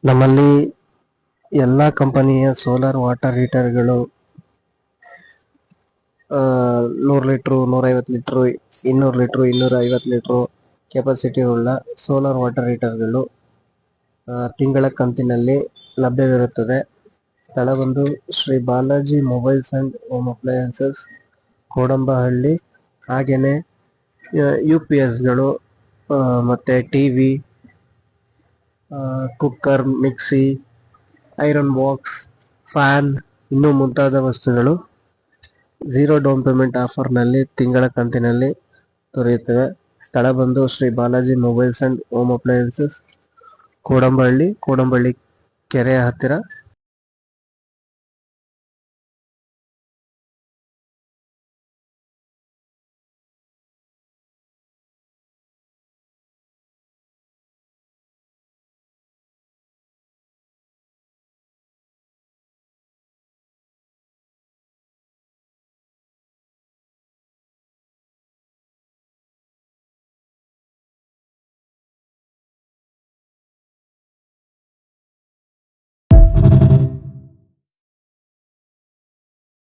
ನಮ್ಮಲ್ಲಿ ಎಲ್ಲ ಕಂಪನಿಯ ಸೋಲಾರ್ ವಾಟರ್ ಹೀಟರ್ಗಳು 100 litre, 150 litre, 200 litre, 250 litre capacity ಉಳ್ಳ ಸೋಲಾರ್ ವಾಟರ್ ಹೀಟರ್ಗಳು ತಿಂಗಳ ಕಂತಿನಲ್ಲಿ ಲಭ್ಯವಿರುತ್ತದೆ. ಸ್ಥಳ ಬಂದು Shri Balaji mobiles and home appliances, Kodambahalli. ಹಾಗೇನೆ UPSಗಳು ಮತ್ತೆ TV, cooker, mixie, iron box, fan ಇನ್ನೂ ಮುಂತಾದ ವಸ್ತುಗಳು 0 ಡೌನ್ ಪೇಮೆಂಟ್ ಆಫರ್ನಲ್ಲಿ ತಿಂಗಳ ಕಂತಿನಲ್ಲಿ ದೊರೆಯುತ್ತವೆ. ಸ್ಥಳ ಬಂದು Shri Balaji mobiles and home appliances, Kodambahalli ಕೆರೆಯ ಹತ್ತಿರ.